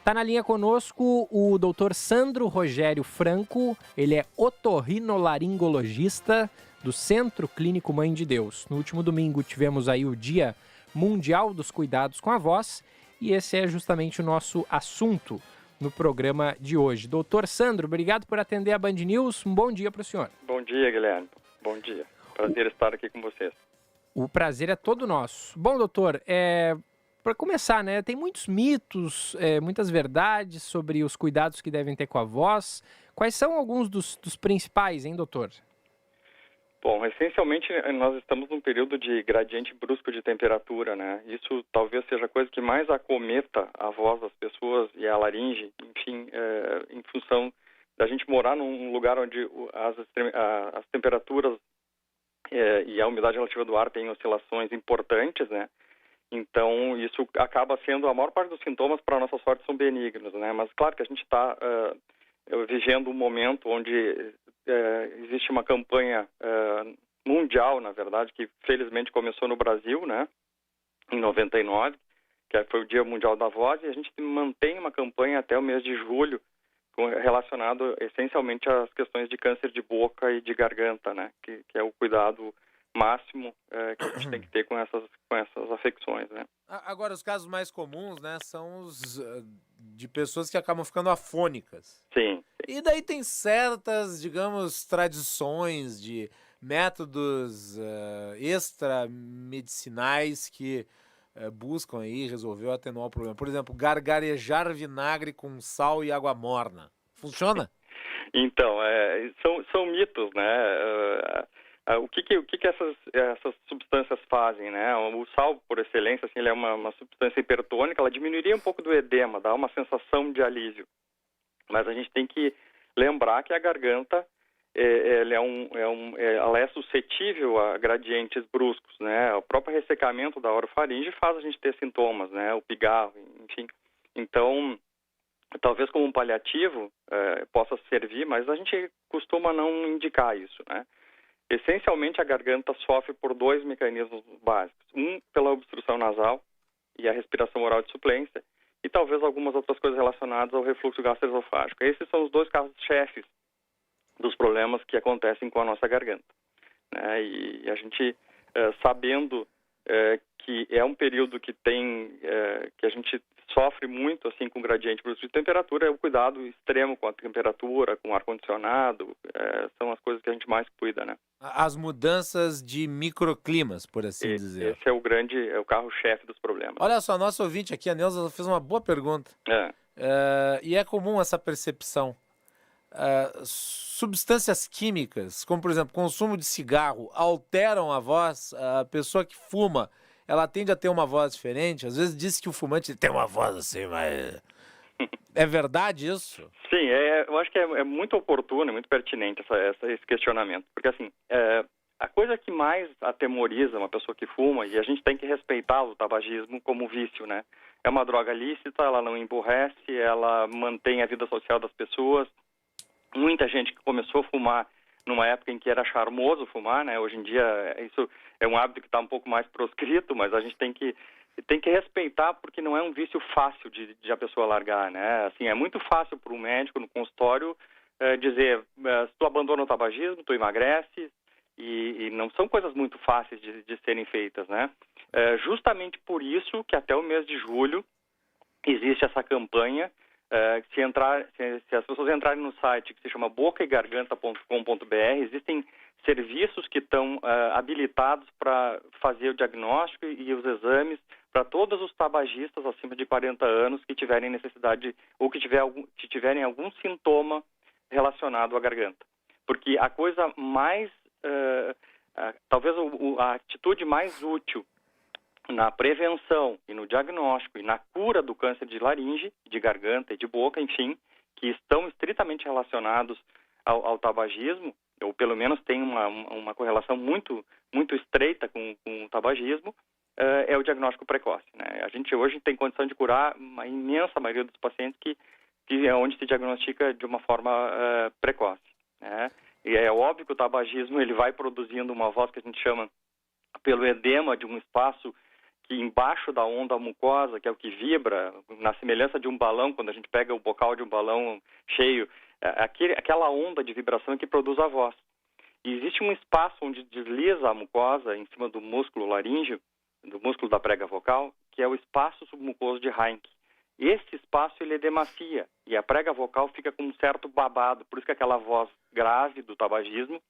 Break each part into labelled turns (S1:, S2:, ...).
S1: Tá na linha conosco o Dr. Sandro Rogério Franco, ele é otorrinolaringologista do Centro Clínico Mãe de Deus. No último domingo tivemos aí o Dia Mundial dos Cuidados com a Voz e esse é justamente o nosso assunto no programa de hoje. Doutor Sandro, obrigado por atender a Band News, um bom dia para o senhor.
S2: Bom dia, Guilherme. Bom dia. Prazer estar aqui com vocês.
S1: O prazer é todo nosso. Bom, doutor, para começar, né, tem muitos mitos, muitas verdades sobre os cuidados que devem ter com a voz. Quais são alguns dos principais, hein, doutor?
S2: Bom, essencialmente nós estamos num período de gradiente brusco de temperatura, né? Isso talvez seja a coisa que mais acometa a voz das pessoas e a laringe, enfim, em função da gente morar num lugar onde as temperaturas e a umidade relativa do ar têm oscilações importantes, né? Então, isso acaba sendo, a maior parte dos sintomas, para a nossa sorte, são benignos, né? Mas, claro que a gente está vivendo um momento onde existe uma campanha mundial, na verdade, que felizmente começou no Brasil, né? Em 99, que foi o Dia Mundial da Voz, e a gente mantém uma campanha até o mês de julho, relacionado essencialmente às questões de câncer de boca e de garganta, né? Que é o cuidado máximo que a gente tem que ter com essas afecções, né?
S3: Agora, os casos mais comuns, né, são os de pessoas que acabam ficando afônicas.
S2: Sim.
S3: E daí tem certas, digamos, tradições de métodos extramedicinais que buscam aí resolver ou atenuar o problema. Por exemplo, gargarejar vinagre com sal e água morna. Funciona?
S2: Então, são mitos, né? O que essas substâncias fazem, né? O sal, por excelência, assim, ele é uma substância hipertônica, ela diminuiria um pouco do edema, dá uma sensação de alívio. Mas a gente tem que lembrar que a garganta ela é suscetível a gradientes bruscos, né? O próprio ressecamento da orofaringe faz a gente ter sintomas, né? O pigarro, enfim. Então, talvez como um paliativo possa servir, mas a gente costuma não indicar isso, né? Essencialmente, a garganta sofre por dois mecanismos básicos. Um, pela obstrução nasal e a respiração oral de suplência, e talvez algumas outras coisas relacionadas ao refluxo gastroesofágico. Esses são os dois carros-chefes dos problemas que acontecem com a nossa garganta, né? E a gente, sabendo que é um período que que a gente sofre muito assim com gradiente brusco de temperatura, é o cuidado extremo com a temperatura, com o ar-condicionado, são as coisas que a gente mais cuida, né?
S3: As mudanças de microclimas, por assim dizer.
S2: Esse é o carro-chefe dos problemas.
S3: Olha só, nosso ouvinte aqui, a Neuza, fez uma boa pergunta. E é comum essa percepção. Substâncias químicas, como por exemplo, consumo de cigarro, alteram a voz? A pessoa que fuma, ela tende a ter uma voz diferente? Às vezes diz que o fumante tem uma voz assim, mas... É verdade isso?
S2: Sim, eu acho que é muito oportuno e muito pertinente esse questionamento. Porque, assim, a coisa que mais atemoriza uma pessoa que fuma, e a gente tem que respeitar o tabagismo como vício, né? É uma droga lícita, ela não emburrece, ela mantém a vida social das pessoas. Muita gente que começou a fumar numa época em que era charmoso fumar, né? Hoje em dia isso é um hábito que está um pouco mais proscrito, mas a gente tem que respeitar, porque não é um vício fácil de a pessoa largar, né? Assim, é muito fácil para um médico no consultório dizer, se tu abandona o tabagismo, tu emagrece, e não são coisas muito fáceis de serem feitas, né? Justamente por isso que até o mês de julho existe essa campanha. Se as pessoas entrarem no site que se chama bocaegarganta.com.br, existem serviços que estão habilitados para fazer o diagnóstico e os exames para todos os tabagistas acima de 40 anos que tiverem necessidade ou que tiverem algum sintoma relacionado à garganta. Porque a coisa mais, talvez a atitude mais útil na prevenção e no diagnóstico e na cura do câncer de laringe, de garganta e de boca, enfim, que estão estritamente relacionados ao tabagismo, ou pelo menos tem uma correlação muito, muito estreita com o tabagismo, é o diagnóstico precoce, né? A gente hoje tem condição de curar uma imensa maioria dos pacientes que é onde se diagnostica de uma forma precoce, né? E é óbvio que o tabagismo ele vai produzindo uma voz que a gente chama pelo edema de um espaço que embaixo da onda mucosa, que é o que vibra, na semelhança de um balão, quando a gente pega o bocal de um balão cheio, aquela onda de vibração que produz a voz. E existe um espaço onde desliza a mucosa em cima do músculo laríngeo, do músculo da prega vocal, que é o espaço submucoso de Reinke. Esse espaço ele demacia e a prega vocal fica com um certo babado, por isso que aquela voz grave do tabagismo,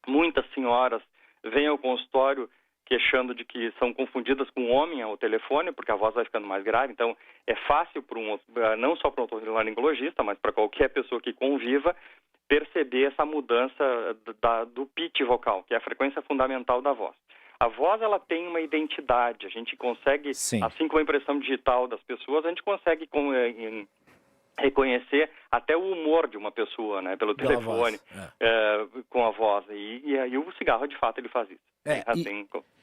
S2: muitas senhoras vêm ao consultório queixando de que são confundidas com um homem ao telefone, porque a voz vai ficando mais grave. Então, é fácil não só para um otorrinolaringologista, mas para qualquer pessoa que conviva, perceber essa mudança do pitch vocal, que é a frequência fundamental da voz. A voz, ela tem uma identidade. A gente consegue,
S3: Sim.
S2: assim como a impressão digital das pessoas, a gente consegue reconhecer até o humor de uma pessoa, né, pelo telefone, com a voz. E aí o cigarro, de fato, ele faz isso.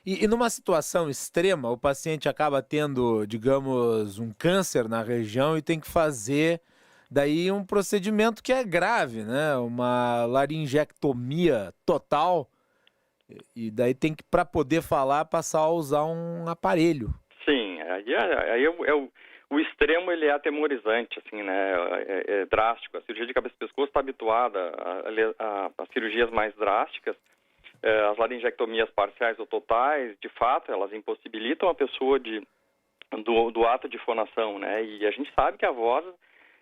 S3: E numa situação extrema, o paciente acaba tendo, digamos, um câncer na região e tem que fazer daí um procedimento que é grave, né? Uma laringectomia total. E daí tem que, para poder falar, passar a usar um aparelho.
S2: Sim, o extremo ele é atemorizante, assim, né? É drástico. A cirurgia de cabeça e pescoço está habituada a cirurgias mais drásticas. As laringectomias parciais ou totais, de fato, elas impossibilitam a pessoa do ato de fonação, né? E a gente sabe que a voz,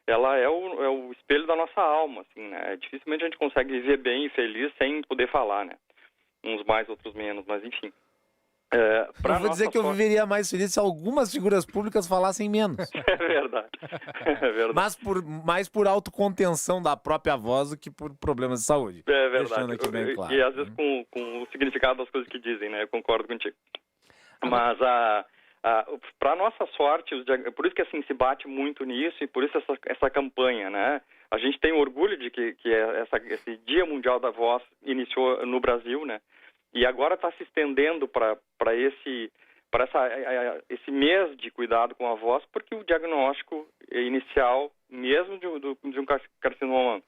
S2: ela é o espelho da nossa alma, assim, né? Dificilmente a gente consegue viver bem e feliz sem poder falar, né? Uns mais, outros menos, mas enfim.
S3: Eu vou dizer que eu viveria mais feliz se algumas figuras públicas falassem menos.
S2: É verdade.
S3: Mas mais por autocontenção da própria voz do que por problemas de saúde.
S2: É verdade.
S3: Deixando aqui bem claro.
S2: E às vezes com o significado das coisas que dizem, né? Eu concordo contigo. Mas para nossa sorte, por isso que assim se bate muito nisso e por isso essa campanha, né? A gente tem orgulho de que esse Dia Mundial da Voz iniciou no Brasil, né? E agora está se estendendo para esse mês de cuidado com a voz, porque o diagnóstico inicial, mesmo de um carcinoma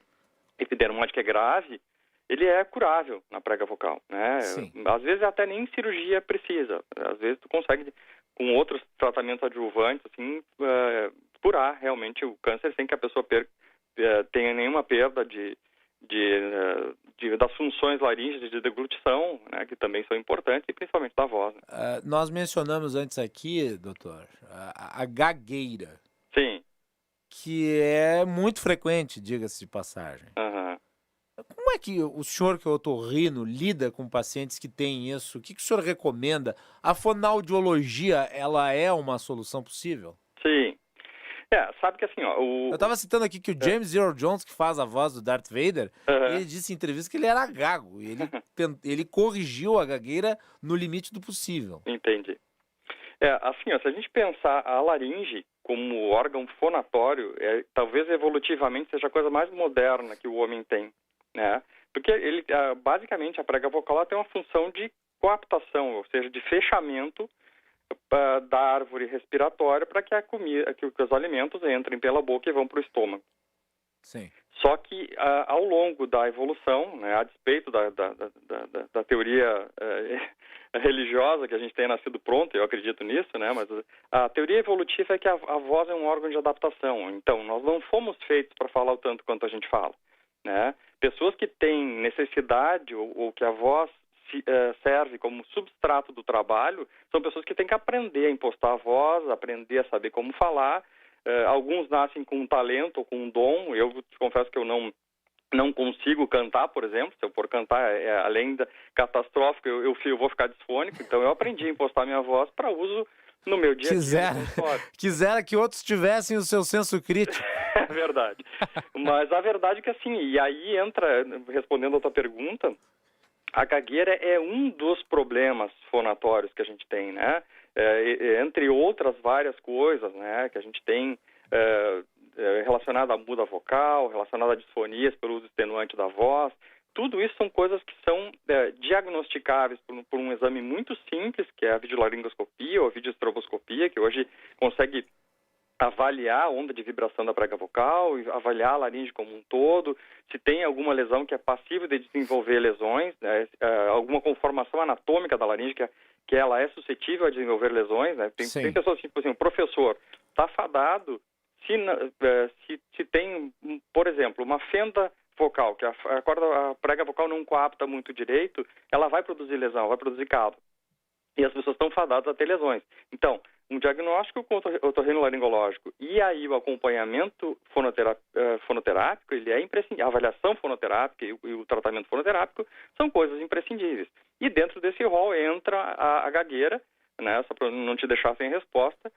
S2: epidermóide que é grave, ele é curável na prega vocal, né?
S3: Sim.
S2: Às vezes até nem cirurgia precisa. Às vezes tu consegue, com outros tratamentos adjuvantes, assim, curar realmente o câncer sem que a pessoa tenha nenhuma perda das funções laríngeas de deglutição, né, que também são importantes, e principalmente da voz. Né?
S3: Nós mencionamos antes aqui, doutor, a gagueira.
S2: Sim.
S3: Que é muito frequente, diga-se de passagem.
S2: Uhum.
S3: Como é que o senhor, que é otorrino, lida com pacientes que têm isso? O que o senhor recomenda? A fonoaudiologia, ela é uma solução possível?
S2: Sim. Sabe que assim, ó...
S3: Eu estava citando aqui que o James Earl Jones, que faz a voz do Darth Vader, ele disse em entrevista que ele era gago. E ele corrigiu a gagueira no limite do possível.
S2: Entendi. Assim, ó, se a gente pensar a laringe como órgão fonatório, talvez evolutivamente seja a coisa mais moderna que o homem tem, né? Porque basicamente a prega vocal ela tem uma função de coaptação, ou seja, de fechamento da árvore respiratória para que que os alimentos entrem pela boca e vão para o estômago.
S3: Sim.
S2: Só que ao longo da evolução, né, a despeito da teoria religiosa que a gente tenha nascido pronto, eu acredito nisso, né, mas a teoria evolutiva é que a voz é um órgão de adaptação. Então, nós não fomos feitos para falar o tanto quanto a gente fala, né? Pessoas que têm necessidade ou que a voz serve como substrato do trabalho, são pessoas que têm que aprender a impostar a voz, aprender a saber como falar. Alguns nascem com um talento ou com um dom. Eu te confesso que eu não consigo cantar, por exemplo. Se eu for cantar, além da catastrófico, eu vou ficar disfônico. Então eu aprendi a impostar minha voz para uso no meu dia a dia.
S3: Quisera que outros tivessem o seu senso crítico.
S2: É verdade. Mas a verdade é que assim, e aí entra, respondendo a tua pergunta, a gagueira é um dos problemas fonatórios que a gente tem, né? Entre outras várias coisas, né, que a gente tem relacionada à muda vocal, relacionada a disfonias pelo uso extenuante da voz. Tudo isso são coisas que são diagnosticáveis por um exame muito simples, que é a videolaringoscopia ou a videoestroboscopia, que hoje consegue avaliar a onda de vibração da prega vocal, avaliar a laringe como um todo, se tem alguma lesão que é passível de desenvolver lesões, né, alguma conformação anatômica da laringe que ela é suscetível a desenvolver lesões, né? Tem pessoas, tipo assim, o professor está fadado se tem, por exemplo, uma fenda vocal, que a prega vocal não coapta muito direito, ela vai produzir lesão, vai produzir calo. E as pessoas estão fadadas a ter lesões. Então, um diagnóstico otorrinolaringológico e aí o acompanhamento fonoterápico, ele é imprescindível. A avaliação fonoterápica e o tratamento fonoterápico são coisas imprescindíveis. E dentro desse rol entra a gagueira, né, só para não te deixar sem resposta,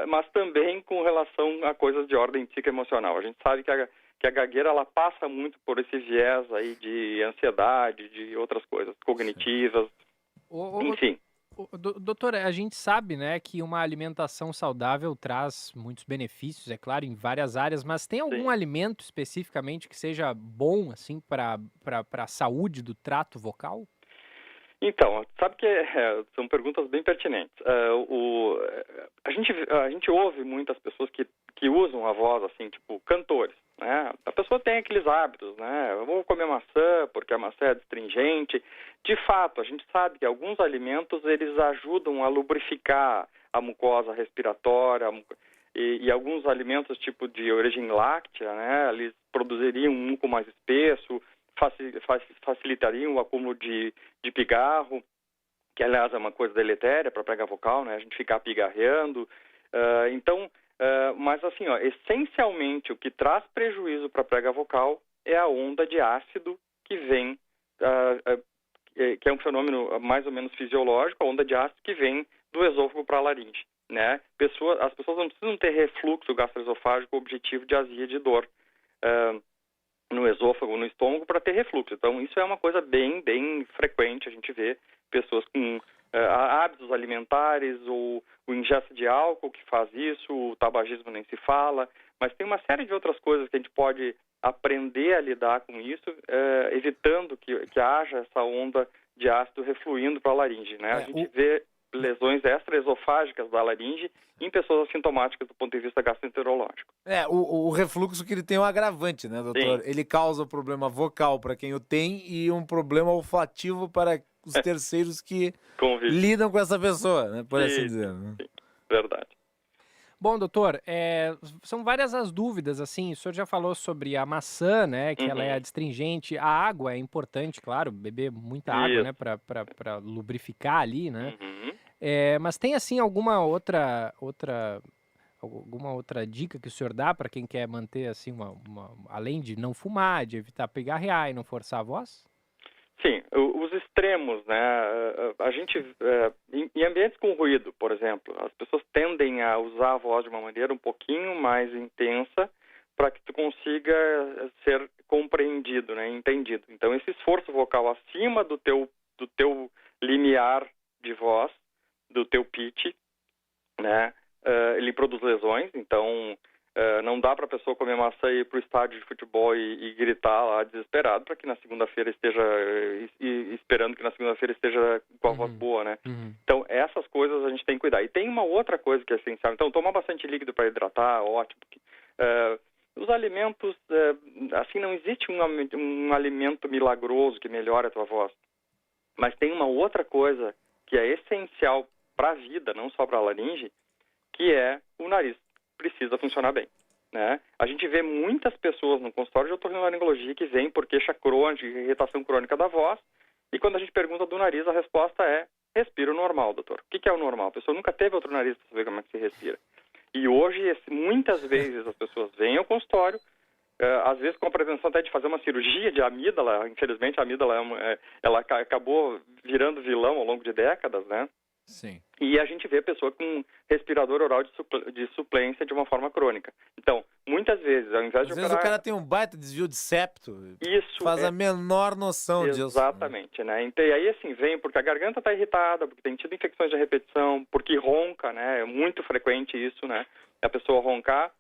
S2: mas também com relação a coisas de ordem psicoemocional. A gente sabe que a gagueira ela passa muito por esse viés aí de ansiedade, de outras coisas cognitivas, enfim.
S1: Doutor, a gente sabe, né, que uma alimentação saudável traz muitos benefícios, é claro, em várias áreas, mas tem algum alimento especificamente que seja bom, assim, para a saúde do trato vocal?
S2: Então, sabe que são perguntas bem pertinentes. A gente ouve muitas pessoas que usam a voz, assim, tipo cantores, né? A pessoa tem aqueles hábitos, né? Eu vou comer maçã porque a maçã é astringente. De fato, a gente sabe que alguns alimentos, eles ajudam a lubrificar a mucosa respiratória e alguns alimentos, tipo de origem láctea, né? Eles produziriam um muco mais espesso, facilitariam o acúmulo de pigarro, que aliás é uma coisa deletéria para a prega vocal, né? A gente ficar pigarreando. Mas assim, essencialmente o que traz prejuízo para a prega vocal é a onda de ácido que vem, que é um fenômeno mais ou menos fisiológico, a onda de ácido que vem do esôfago para a laringe, né? As pessoas não precisam ter refluxo gastroesofágico com o objetivo de azia e de dor no esôfago, no estômago, para ter refluxo. Então, isso é uma coisa bem frequente. A gente vê pessoas com hábitos alimentares, ou o ingesta de álcool que faz isso, o tabagismo nem se fala, mas tem uma série de outras coisas que a gente pode aprender a lidar com isso, evitando que haja essa onda de ácido refluindo para a laringe, né? A gente vê lesões extraesofágicas da laringe em pessoas assintomáticas do ponto de vista gastroenterológico.
S3: O refluxo que ele tem é um agravante, né, doutor?
S2: Sim.
S3: Ele causa problema vocal para quem o tem e um problema olfativo para os terceiros que lidam com essa pessoa, né, por assim dizer. Né?
S2: Sim, verdade.
S1: Bom, doutor, são várias as dúvidas, assim, o senhor já falou sobre a maçã, né, que ela é adstringente, a água é importante, claro, beber muita água, né, para lubrificar ali, né, mas tem, assim, alguma outra dica que o senhor dá para quem quer manter, assim, além de não fumar, de evitar pigarrear e não forçar a voz?
S2: Sim, os extremos, né? A gente, em ambientes com ruído, por exemplo, as pessoas tendem a usar a voz de uma maneira um pouquinho mais intensa para que tu consiga ser compreendido, né? Entendido. Então, esse esforço vocal acima do teu limiar de voz, do teu pitch, né? Ele produz lesões, então não dá para a pessoa comer maçã e ir para o estádio de futebol e gritar lá desesperado para que na segunda-feira esteja esperando que na segunda-feira esteja com a voz boa, né? Então essas coisas a gente tem que cuidar. E tem uma outra coisa que é essencial. Então tomar bastante líquido para hidratar, ótimo. Os alimentos, assim, não existe um alimento milagroso que melhore a tua voz. Mas tem uma outra coisa que é essencial para a vida, não só para a laringe, que é o nariz. Precisa funcionar bem, né? A gente vê muitas pessoas no consultório de otorrinolaringologia que vêm por queixa crônica, irritação crônica da voz, e quando a gente pergunta do nariz, a resposta é respiro normal, doutor. O que é o normal? A pessoa nunca teve outro nariz para saber como é que se respira. E hoje, muitas vezes, as pessoas vêm ao consultório, às vezes com a pretensão até de fazer uma cirurgia de amígdala. Infelizmente, a amígdala ela acabou virando vilão ao longo de décadas, né?
S3: Sim.
S2: E a gente vê a pessoa com respirador oral de suplência de uma forma crônica. Então, muitas vezes, ao invés de
S3: operar... Às vezes o cara tem um baita desvio de septo.
S2: Isso.
S3: Faz a menor noção disso.
S2: Exatamente, né? Então, e aí, assim, vem porque a garganta está irritada, porque tem tido infecções de repetição, porque ronca, né? É muito frequente isso, né? A pessoa roncar.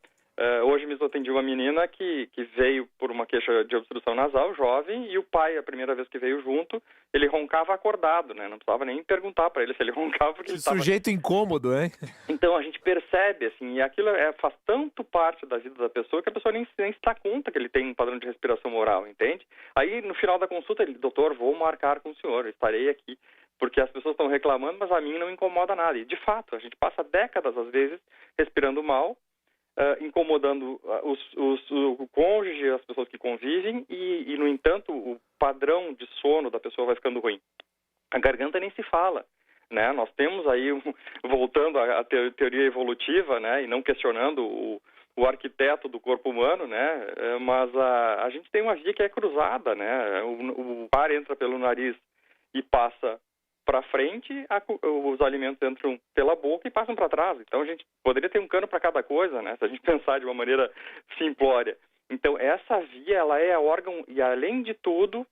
S2: Hoje mesmo atendi uma menina que veio por uma queixa de obstrução nasal, jovem, e o pai, a primeira vez que veio junto, ele roncava acordado, né? Não precisava nem perguntar para ele se ele roncava. Porque
S3: sujeito incômodo, hein?
S2: Então, a gente percebe, assim, e aquilo faz tanto parte da vida da pessoa que a pessoa nem se dá conta que ele tem um padrão de respiração oral, entende? Aí, no final da consulta, ele, doutor, vou marcar com o senhor, estarei aqui. porque as pessoas estão reclamando, mas a mim não incomoda nada. E, de fato, a gente passa décadas, às vezes, respirando mal, incomodando o cônjuge, as pessoas que convivem, e, no entanto, o padrão de sono da pessoa vai ficando ruim. A garganta nem se fala, né? Nós temos aí, voltando à teoria evolutiva, né, e não questionando o arquiteto do corpo humano, né, mas a gente tem uma via que é cruzada, né? O ar entra pelo nariz e passa para frente, os alimentos entram pela boca e passam para trás. Então a gente poderia ter um cano para cada coisa, né? Se a gente pensar de uma maneira simplória. Então essa via, ela é órgão, e além de tudo,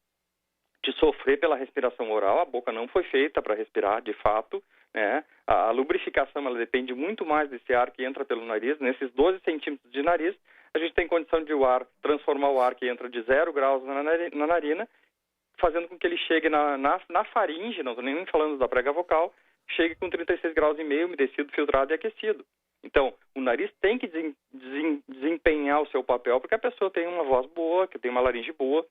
S2: de sofrer pela respiração oral, a boca não foi feita para respirar, de fato, né? A lubrificação, ela depende muito mais desse ar que entra pelo nariz. Nesses 12 centímetros de nariz, a gente tem condição de transformar o ar que entra de 0 graus na narina, fazendo com que ele chegue na faringe, não estou nem falando da prega vocal, chegue com 36 graus e meio, umedecido, filtrado e aquecido. Então, o nariz tem que desempenhar o seu papel, porque a pessoa tem uma voz boa, que tem uma laringe boa,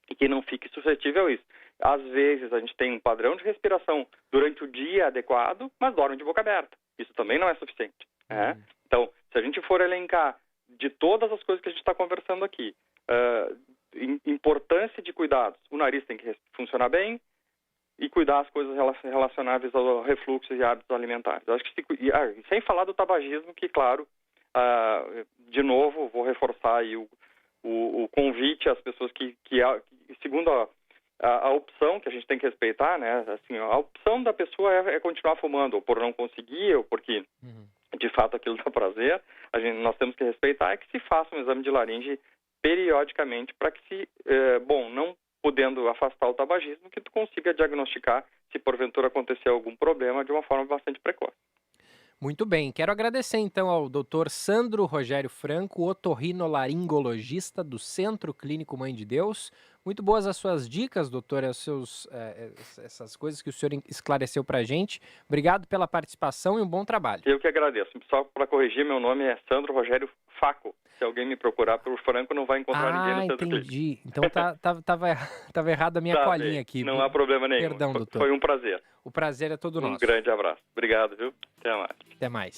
S2: e que não fique suscetível a isso. Às vezes, a gente tem um padrão de respiração durante o dia adequado, mas dorme de boca aberta. Isso também não é suficiente. Né? Então, se a gente for elencar de todas as coisas que a gente está conversando aqui, importância de cuidados, o nariz tem que funcionar bem e cuidar as coisas relacionadas ao refluxo e hábitos alimentares. Acho que sem falar do tabagismo, que, claro, de novo, vou reforçar aí o convite às pessoas que segundo a opção que a gente tem que respeitar, né? Assim, a opção da pessoa é continuar fumando, ou por não conseguir, ou porque de fato aquilo dá prazer. Nós temos que respeitar é que se faça um exame de laringe periodicamente para que não podendo afastar o tabagismo, que tu consiga diagnosticar se porventura acontecer algum problema de uma forma bastante precoce.
S1: Muito bem, quero agradecer então ao Dr. Sandro Rogério Franco, otorrinolaringologista do Centro Clínico Mãe de Deus. Muito boas as suas dicas, doutor, essas coisas que o senhor esclareceu para a gente. Obrigado pela participação e um bom trabalho.
S2: Eu que agradeço. Só para corrigir, meu nome é Sandro Rogério Faco. Se alguém me procurar por Franco, não vai encontrar ninguém no Centro Clínico.
S1: Entendi. Então tava errado a minha colinha aqui.
S2: Não há problema nenhum.
S1: Perdão, doutor.
S2: Foi um prazer.
S1: O prazer é todo nosso.
S2: Um grande abraço. Obrigado, viu? Até mais.
S1: Até mais.